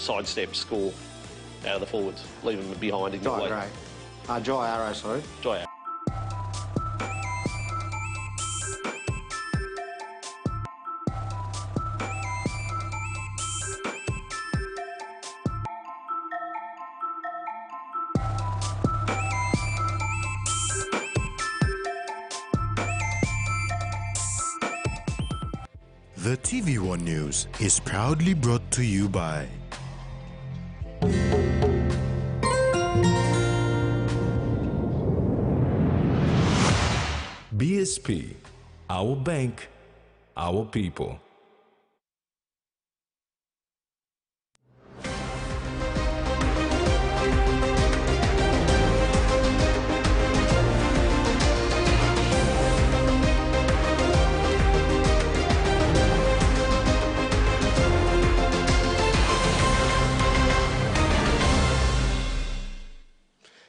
sidestep, score out of the forwards, leave them behind in the way. Dry arrow, sorry. Dry arrow. The TVWAN News is proudly brought to you by BSP, our bank, our people.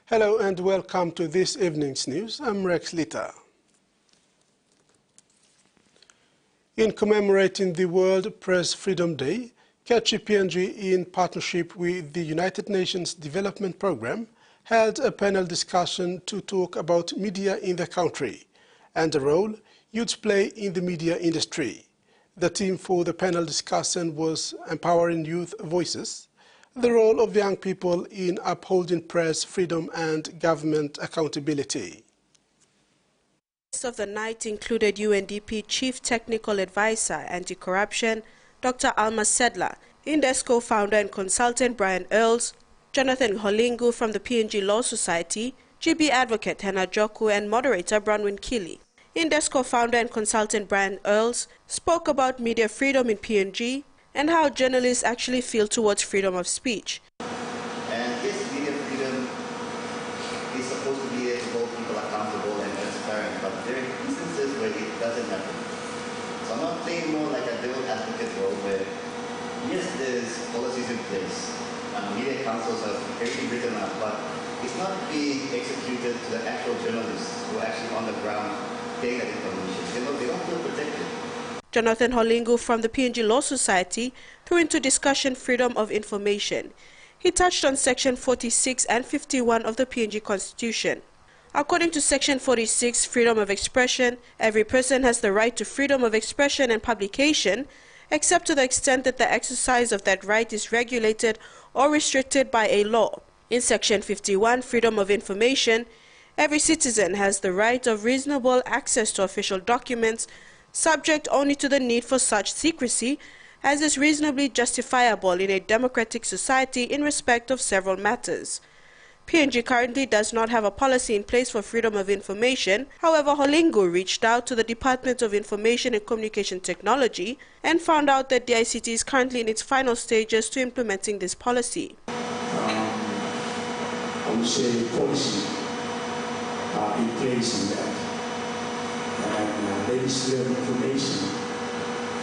Hello and welcome to this evening's news. I'm Rex Litter. In commemorating the World Press Freedom Day, Catchy PNG, in partnership with the United Nations Development Programme, held a panel discussion to talk about media in the country and the role youths play in the media industry. The theme for the panel discussion was Empowering Youth Voices, the role of young people in upholding press freedom and government accountability. The guests of the night included UNDP Chief Technical Advisor Anti-Corruption, Dr. Alma Sedler, Indesco founder and consultant Brian Earls, Jonathan Holingu from the PNG Law Society, GB advocate Hannah Joku, and moderator Bronwyn Keeley. Indesco founder and consultant Brian Earls spoke about media freedom in PNG and how journalists actually feel towards freedom of speech. And yes, media freedom is supposed to be to hold people accountable and transparent, but there are instances where it doesn't happen. So I'm not playing more like a devil advocate role where, yes, there's policies in place, media councils have everything written up, but it's not being executed to the actual journalists who are actually on the ground getting that information. They don't feel protected. Jonathan Holingu from the PNG Law Society threw into discussion freedom of information. He touched on Section 46 and 51 of the PNG Constitution. According to Section 46, freedom of expression, every person has the right to freedom of expression and publication, except to the extent that the exercise of that right is regulated or restricted by a law. In Section 51, freedom of information, every citizen has the right of reasonable access to official documents, subject only to the need for such secrecy as is reasonably justifiable in a democratic society in respect of several matters. PNG currently does not have a policy in place for freedom of information. However, Holingu reached out to the Department of Information and Communication Technology and found out that the ICT is currently in its final stages to implementing this policy. I would say policy in place in that. And legislative information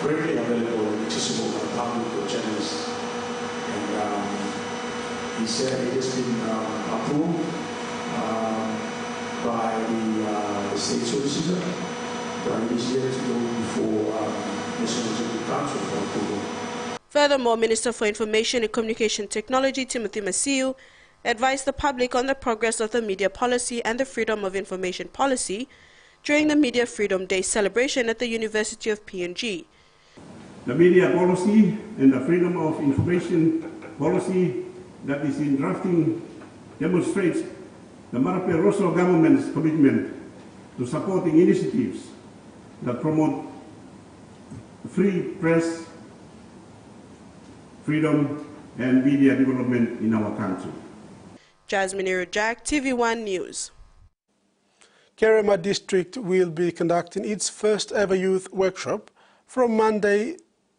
freely available and accessible by public or journalists. And he said it has been approved by the state solicitor, but it is yet to go before National Executive Council for approval. Furthermore, Minister for Information and Communication Technology Timothy Masiu advised the public on the progress of the media policy and the freedom of information policy during the Media Freedom Day celebration at the University of PNG. The media policy and the freedom of information policy that is in drafting demonstrates the Marape Rosso government's commitment to supporting initiatives that promote free press, freedom, and media development in our country. Jasmine Irujak, TVWAN News. Kerema District will be conducting its first ever youth workshop from Monday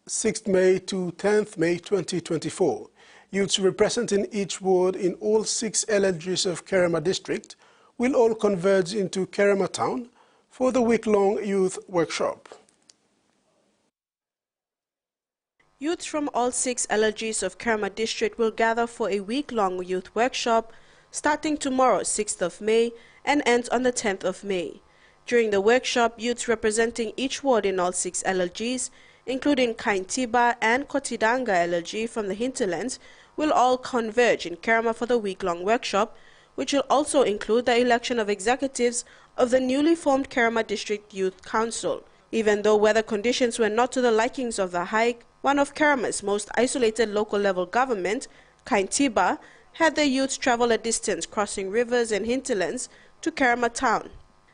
6th May to 10th May 2024. Youths representing each ward in all 6 LLGs of Kerema District will all converge into Kerema Town for the week-long youth workshop. Youth from all 6 LLGs of Kerema District will gather for a week-long youth workshop starting tomorrow, 6th of May, and ends on the 10th of May. During the workshop, youths representing each ward in all 6 LLGs, including Kaintiba and Kotidanga LLG from the hinterlands, will all converge in Kerma for the week-long workshop, which will also include the election of executives of the newly formed Kerma District Youth Council. Even though weather conditions were not to the likings of the hike, one of Kerma's most isolated local-level government, Kaintiba, had the youths travel a distance crossing rivers and hinterlands to Kerma town.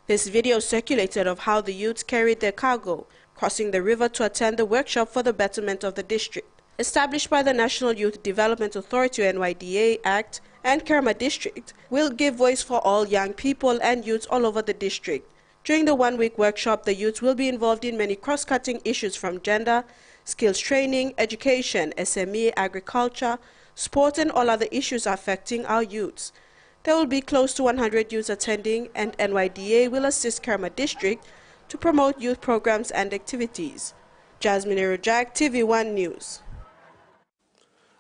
This video circulated of how the youths carried their cargo, crossing the river to attend the workshop for the betterment of the district. Established by the National Youth Development Authority NYDA Act, and Kerma District will give voice for all young people and youths all over the district. During the one-week workshop, the youths will be involved in many cross-cutting issues from gender, skills training, education, SME, agriculture, sport and all other issues affecting our youths. There will be close to 100 youths attending, and NYDA will assist Kerma District to promote youth programs and activities. Jasmine Irojak, TVWAN News.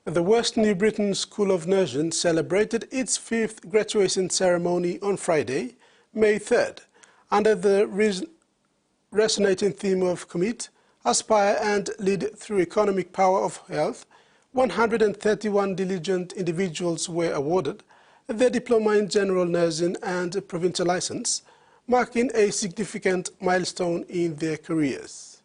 The West New Britain School of Nursing celebrated its 5th graduation ceremony on Friday, May 3rd, under the resonating theme of Commit, Aspire and Lead Through Economic Power of Health. 131 diligent individuals were awarded their Diploma in General Nursing and Provincial License, marking a significant milestone in their careers.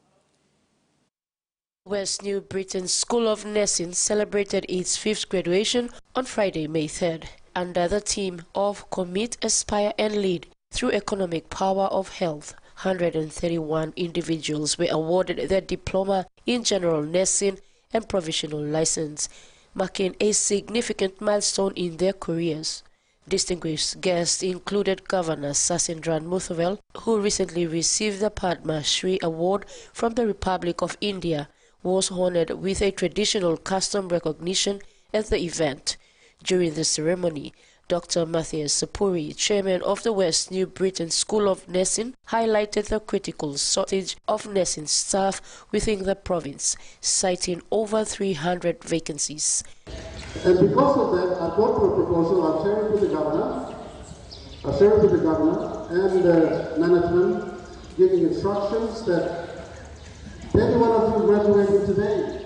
West New Britain School of Nursing celebrated its 5th graduation on Friday, May 3rd, under the theme of Commit, Aspire and Lead Through Economic Power of Health. 131 individuals were awarded their Diploma in General Nursing and Provisional License, marking a significant milestone in their careers. Distinguished guests included Governor Sasindran Muthavel, who recently received the Padma Shri Award from the Republic of India, was honored with a traditional custom recognition at the event. During the ceremony, Dr. Matthias Sapuri, chairman of the West New Britain School of Nursing, highlighted the critical shortage of nursing staff within the province, citing over 300 vacancies. And because of that, I've gone through a proposal, I've shared it with the governor, and the management, giving instructions that any one of you graduating today.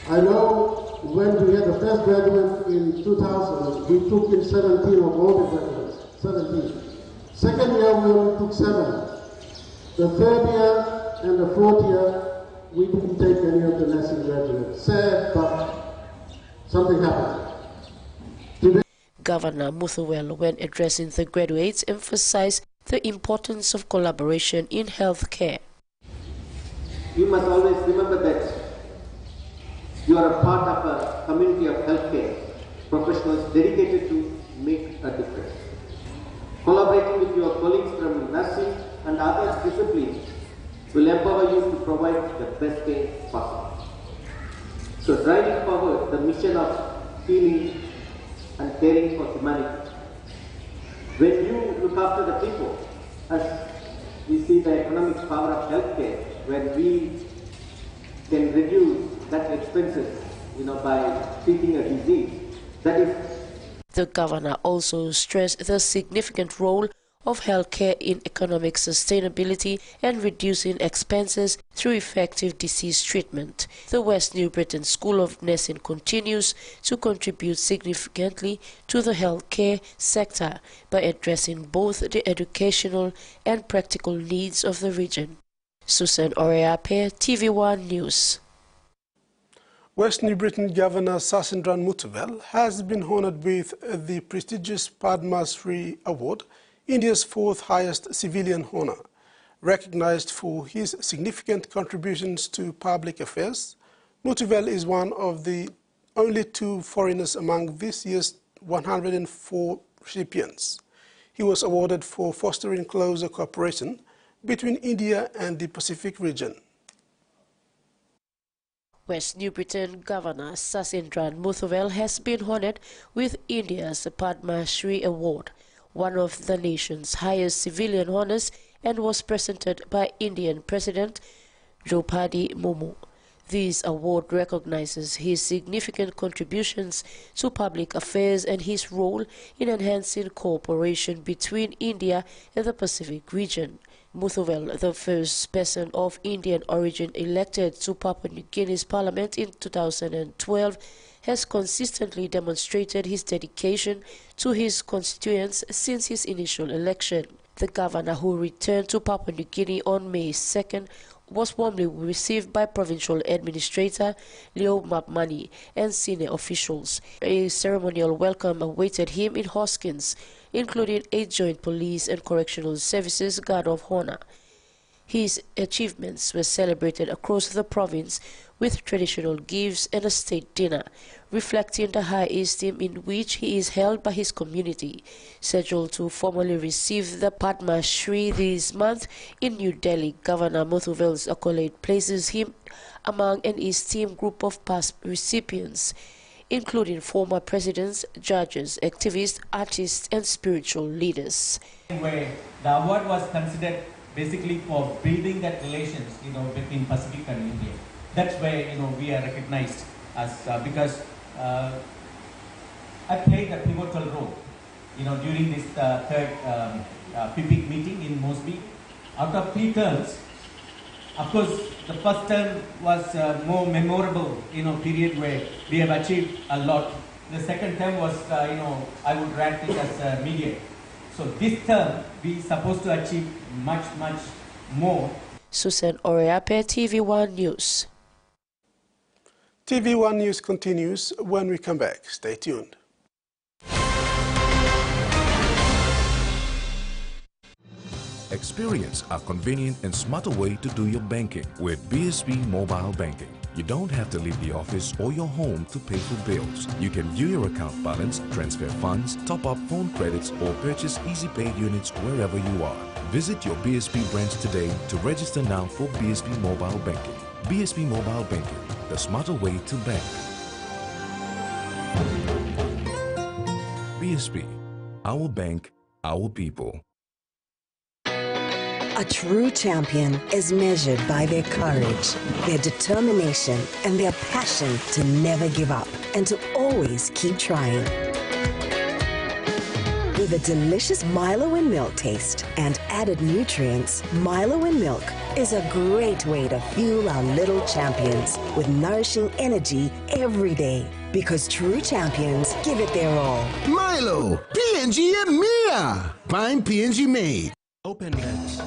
I know when we had the first graduate in 2000, we took in 17 of all the graduates, 17. Second year, we only took 7. The third year and the fourth year, we didn't take any of the nursing graduates. Sad, but something happened. Today, Governor Muthavel, when addressing the graduates, emphasized the importance of collaboration in healthcare. You must always remember that you are a part of a community of healthcare professionals dedicated to make a difference. Collaborating with your colleagues from nursing and other disciplines will empower you to provide the best care possible. So driving forward the mission of healing and caring for humanity. When you look after the people, as we see the economic power of healthcare, when we can reduce that expenses, by treating a disease, that is. The governor also stressed the significant role of healthcare in economic sustainability and reducing expenses through effective disease treatment. The West New Britain School of Nursing continues to contribute significantly to the healthcare sector by addressing both the educational and practical needs of the region. Susan Oreape, TVWAN News. West New Britain Governor Sasindran Muthavel has been honored with the prestigious Padma Shri Award, India's 4th highest civilian honor. Recognized for his significant contributions to public affairs, Muthavel is one of the only 2 foreigners among this year's 104 recipients. He was awarded for fostering closer cooperation between India and the Pacific region. West New Britain Governor Sasindran Muthavel has been honored with India's Padma Shri Award, one of the nation's highest civilian honors, and was presented by Indian President Draupadi Murmu. This award recognizes his significant contributions to public affairs and his role in enhancing cooperation between India and the Pacific region. Muthuvel, the first person of Indian origin elected to Papua New Guinea's parliament in 2012, has consistently demonstrated his dedication to his constituents since his initial election. The governor, who returned to Papua New Guinea on May 2nd, was warmly received by provincial administrator Leo Mapmani and senior officials. A ceremonial welcome awaited him in Hoskins, including a joint police and correctional services guard of honor. His achievements were celebrated across the province with traditional gifts and a state dinner, reflecting the high esteem in which he is held by his community. Scheduled to formally receive the Padma Shri this month in New Delhi, Governor Muthuvel's accolade places him among an esteemed group of past recipients, including former presidents, judges, activists, artists, and spiritual leaders. Where the award was considered basically for building that relations, between Pacific and India. That's where, we are recognized as, because I played a pivotal role, during this third PPIC meeting in Mosby. Out of 3 terms, of course, the first term was more memorable, period where we have achieved a lot. The second term was, I would rank it as medium. So this term, we are supposed to achieve much, much more. Susan Oreape, TVWAN News. TVWAN News continues when we come back. Stay tuned. Experience a convenient and smarter way to do your banking with BSP Mobile Banking. You don't have to leave the office or your home to pay for bills. You can view your account balance, transfer funds, top up phone credits, or purchase Easy Pay units wherever you are. Visit your BSP branch today to register now for BSP Mobile Banking. BSP Mobile Banking, the smarter way to bank. BSP, our bank, our people. A true champion is measured by their courage, their determination, and their passion to never give up and to always keep trying. With a delicious Milo in milk taste and added nutrients, Milo in milk is a great way to fuel our little champions with nourishing energy every day. Because true champions give it their all. Milo, PNG and Mia. Find PNG made. Open lens.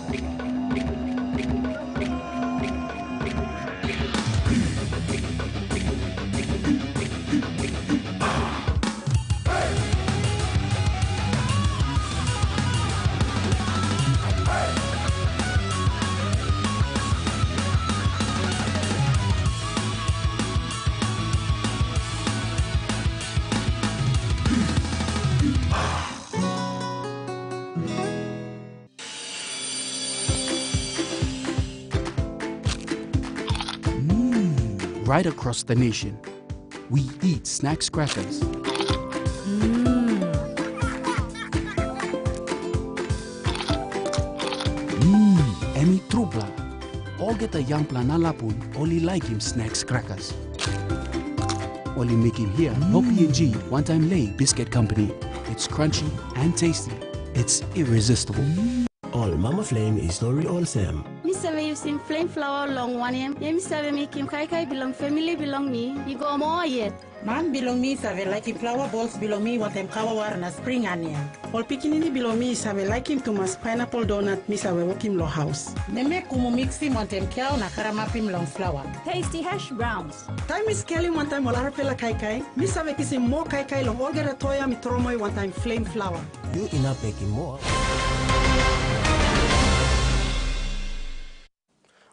Right across the nation, we eat snacks crackers. Emi trupla. All get a young planalapun, only like him snacks crackers. Only make him here, no PNG, one time lay biscuit company. It's crunchy and tasty. It's irresistible. All Mama Flame is not all Sam. Me say you sing flame flower long one him. Me say make him kai belong family belong me. You go more yet. Man belong me say like him flower balls belong me what them kawa war na spring onion. All pikinini belong me say like him to mas pineapple donut me say work him lo house. Ne make kumu mix him what them cow na karamapim long flower. Tasty hash browns. Time is kelly one time all arapela kai. Me say kisim more kai long all get a toya mi tromoy one time flame flower. You enough making more.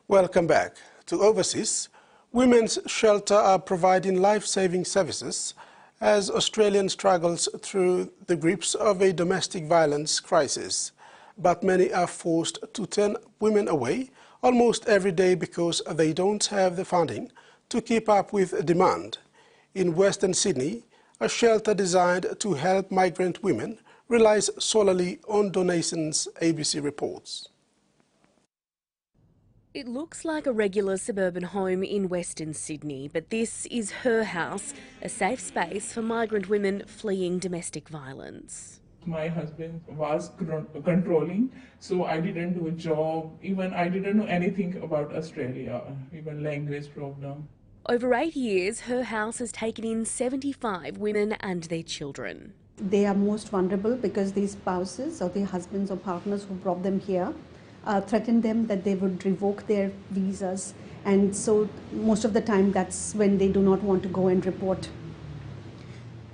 Welcome back. To overseas, women's shelter are providing life-saving services as Australia struggles through the grips of a domestic violence crisis. But many are forced to turn women away almost every day because they don't have the funding to keep up with demand. In Western Sydney, a shelter designed to help migrant women relies solely on donations, ABC reports. It looks like a regular suburban home in Western Sydney, but this is her house, a safe space for migrant women fleeing domestic violence. my husband was controlling, so I didn't do a job. Even I didn't know anything about Australia, even language problem. Over 8 years, her house has taken in 75 women and their children. They are most vulnerable because these spouses or their husbands or partners who brought them here threatened them that they would revoke their visas, and so most of the time that's when they do not want to go and report.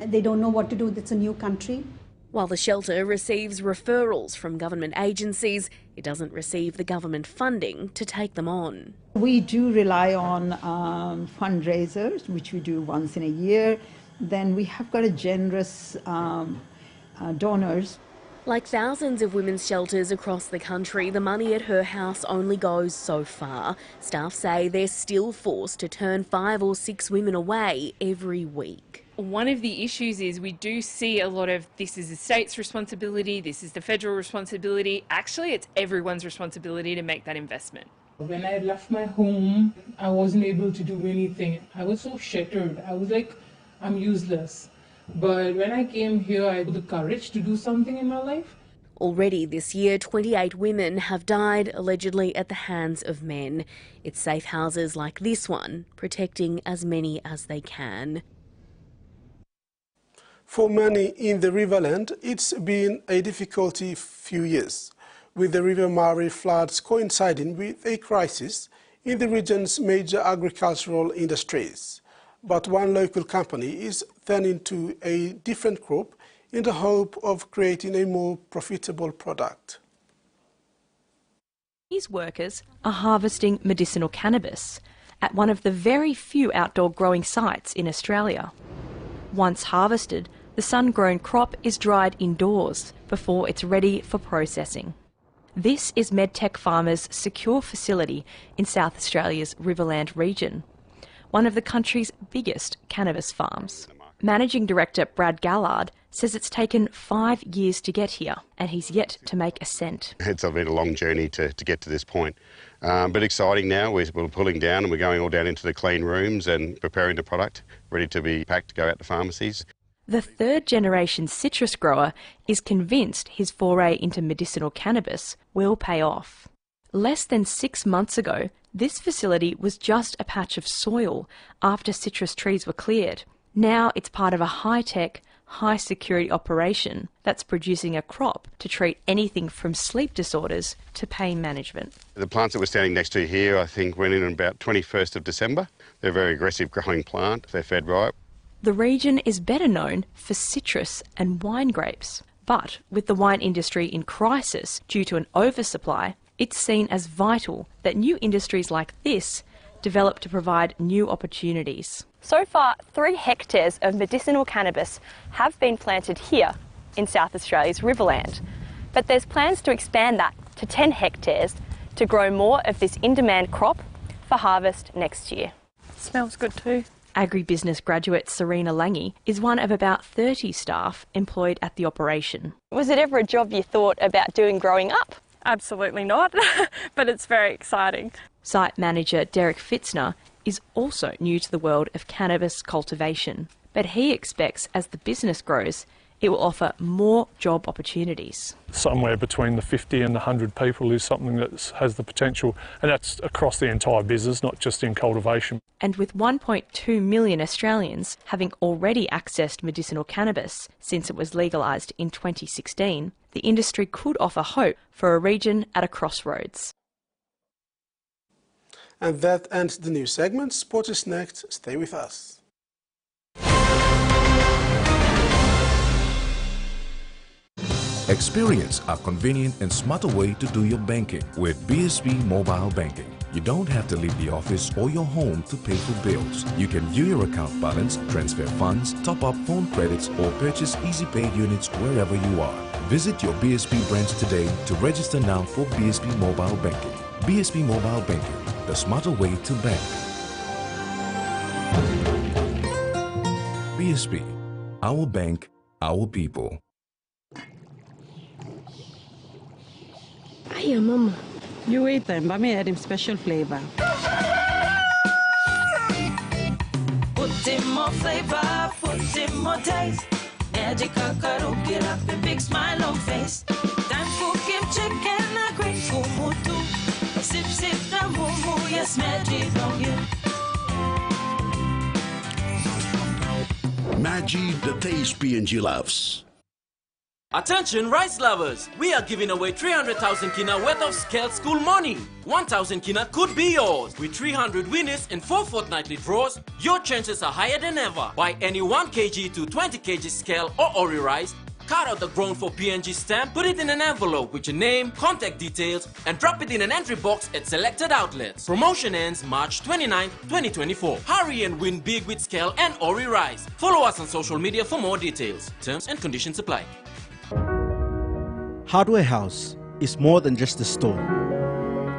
And they don't know what to do. It's a new country. While the shelter receives referrals from government agencies, it doesn't receive the government funding to take them on. We do rely on fundraisers, which we do once in a year. Then we have got a generous donors. Like thousands of women's shelters across the country, the money at her house only goes so far. Staff say they're still forced to turn 5 or 6 women away every week. One of the issues is we do see a lot of this is the state's responsibility, this is the federal responsibility. Actually, it's everyone's responsibility to make that investment. When I left my home, I wasn't able to do anything. I was so shattered. I was like, I'm useless. But when I came here, I had the courage to do something in my life. Already this year, 28 women have died, allegedly at the hands of men. It's safe houses like this one, protecting as many as they can. For many in the Riverland, it's been a difficult few years, with the River Murray floods coinciding with a crisis in the region's major agricultural industries. But one local company is turning to a different crop in the hope of creating a more profitable product. These workers are harvesting medicinal cannabis at one of the very few outdoor growing sites in Australia. Once harvested, the sun-grown crop is dried indoors before it's ready for processing. This is MedTech Farmers' secure facility in South Australia's Riverland region, one of the country's biggest cannabis farms. Managing Director Brad Gallard says it's taken 5 years to get here and he's yet to make a cent. It's been a long journey to get to this point, but exciting now. We're pulling down and we're going all down into the clean rooms and preparing the product, ready to be packed to go out to pharmacies. The third-generation citrus grower is convinced his foray into medicinal cannabis will pay off. Less than 6 months ago, this facility was just a patch of soil after citrus trees were cleared. Now it's part of a high-tech, high-security operation that's producing a crop to treat anything from sleep disorders to pain management. The plants that we're standing next to here, I think, went in on about 21st of December. They're a very aggressive growing plant. They're fed right. The region is better known for citrus and wine grapes, but with the wine industry in crisis due to an oversupply, it's seen as vital that new industries like this develop to provide new opportunities. So far, 3 hectares of medicinal cannabis have been planted here in South Australia's Riverland, but there's plans to expand that to 10 hectares to grow more of this in-demand crop for harvest next year. Smells good too. Agribusiness graduate Serena Lange is one of about 30 staff employed at the operation. Was it ever a job you thought about doing growing up? Absolutely not, but it's very exciting. Site manager Derek Fitzner is also new to the world of cannabis cultivation, but he expects as the business grows, it will offer more job opportunities. Somewhere between the 50 and the 100 people is something that has the potential, and that's across the entire business, not just in cultivation. And with 1.2 million Australians having already accessed medicinal cannabis since it was legalised in 2016, the industry could offer hope for a region at a crossroads. And that ends the news segment. Sport is next. Stay with us. Experience a convenient and smarter way to do your banking with BSB Mobile Banking. You don't have to leave the office or your home to pay for bills. You can view your account balance, transfer funds, top up phone credits, or purchase Easy Pay units wherever you are. Visit your BSB branch today to register now for BSB Mobile Banking. BSB Mobile Banking, the smarter way to bank. BSB, our bank, our people. Hiya, Mama. You wait then, but me add him special flavor. Put in more flavor, put in more taste, magic kakaro, get up and big smile on face. Time for Kim chicken, a great kumu too. Sip, sip, the mumu, yes, magic on you. Maggi, the taste PNG loves. Attention rice lovers! We are giving away 300,000 kina worth of scale school money. 1,000 kina could be yours. With 300 winners and 4 fortnightly draws, your chances are higher than ever. Buy any 1 kg to 20 kg scale or ori rice, cut out the grown for PNG stamp, put it in an envelope with your name, contact details, and drop it in an entry box at selected outlets. Promotion ends March 29, 2024. Hurry and win big with scale and ori rice. Follow us on social media for more details. Terms and conditions apply. Hardware House is more than just a store.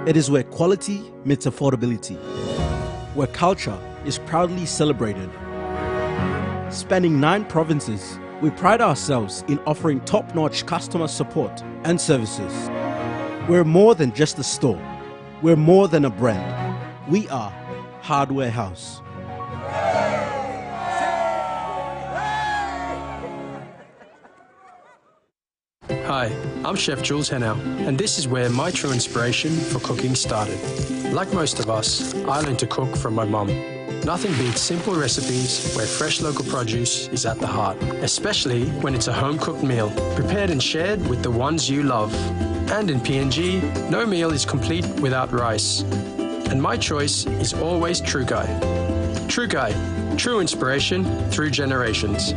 It is where quality meets affordability, where culture is proudly celebrated. Spanning 9 provinces, we pride ourselves in offering top-notch customer support and services. We're more than just a store. We're more than a brand. We are Hardware House. Hi, I'm Chef Jules Henow, and this is where my true inspiration for cooking started. Like most of us, I learned to cook from my mum. Nothing beats simple recipes where fresh local produce is at the heart, especially when it's a home-cooked meal, prepared and shared with the ones you love. And in PNG, no meal is complete without rice. And my choice is always True Guy. True Guy, true inspiration through generations.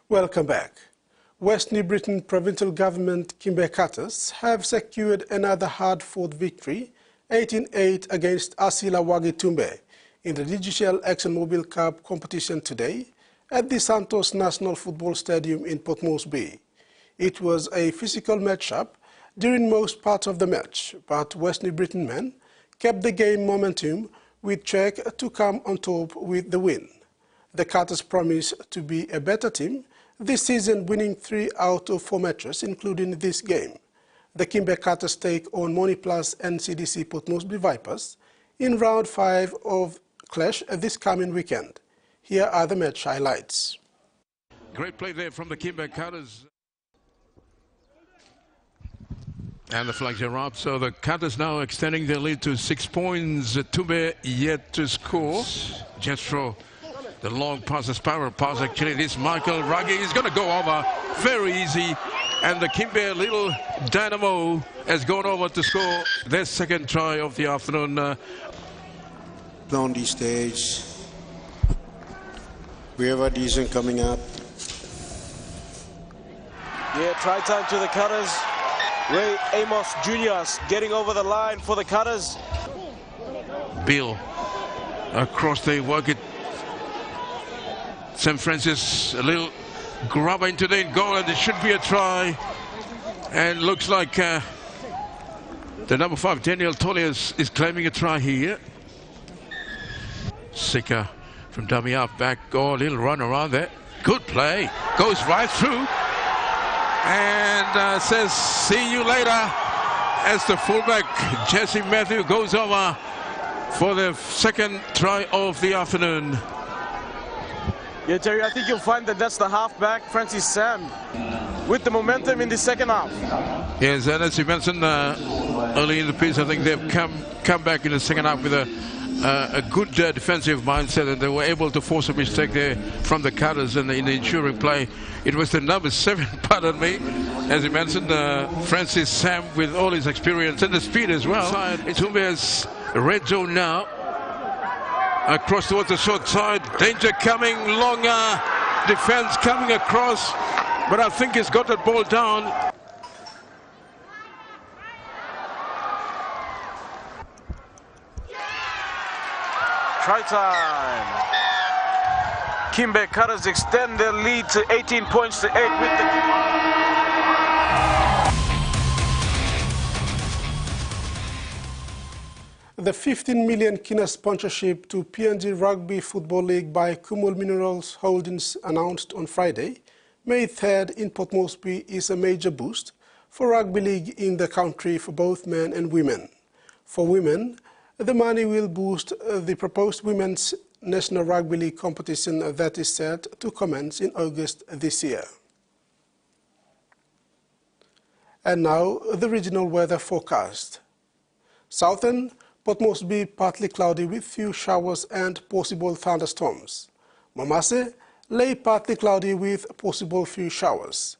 Welcome back. West New Britain Provincial Government Kimber Cutters have secured another hard-fought victory, 18-8 against Asila Wagi Tumbe in the Judicial ExxonMobil Cup competition today at the Santos National Football Stadium in Port Moresby. It was a physical matchup during most parts of the match, but West New Britain men kept the game momentum with Czech to come on top with the win. The Cutters promise to be a better team this season, winning 3 out of 4 matches, including this game. The Kimber Cutters take on Moniplus and CDC Port Moresby Vipers in round 5 of clash this coming weekend. Here are the match highlights. Great play there from the Kimber Cutters. And the flags are up, so the Cutters now extending their lead to 6 points. Tumbe yet to score. Jethro. The long pass, the spiral pass, actually, this Michael Ruggie is going to go over very easy. And the Kimber Little Dynamo has gone over to score their second try of the afternoon. Blondie stage. We have a decent coming up. Yeah, try time to the Cutters. Ray Amos Jr. getting over the line for the Cutters. Bill across, they work it. St. Francis, a little grubber into the goal, and it should be a try. And looks like the number 5, Daniel Tolias, is claiming a try here. Sika from dummy half back. Oh, a little run around there. Good play. Goes right through. And says, see you later. As the fullback, Jesse Matthew, goes over for the second try of the afternoon. Yeah, Terry, I think you'll find that that's the halfback, Francis Sam, with the momentum in the second half. Yes, and as you mentioned early in the piece, I think they've come back in the second half with a good defensive mindset, and they were able to force a mistake there from the Cutters in the ensuing play. It was the number 7, pardon me, as you mentioned, Francis Sam, with all his experience and the speed as well. Tumbe's red zone now. Across towards the short side, danger coming, longer defense coming across, but I think he's got that ball down. Try time. Kimber Cutters extend their lead to 18 points to 8 with the... The 15 million kina sponsorship to PNG Rugby Football League by Kumul Minerals Holdings announced on Friday May 3rd in Port Moresby is a major boost for rugby league in the country for both men and women. For women, the money will boost the proposed Women's National Rugby League competition that is set to commence in August this year. And now, the regional weather forecast. Southern Port Moresby partly cloudy with few showers and possible thunderstorms. Mamase, Ley partly cloudy with possible few showers.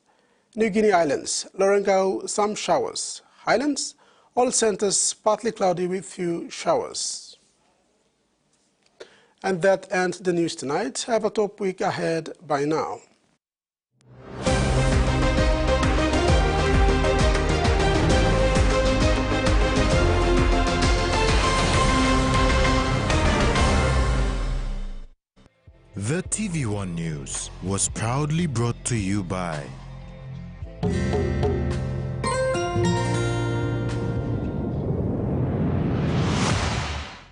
New Guinea Islands, Lorengau, some showers. Highlands, all centres partly cloudy with few showers. And that ends the news tonight. Have a top week ahead. Bye now. The TVWAN News was proudly brought to you by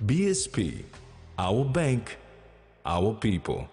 BSP, our bank, our people.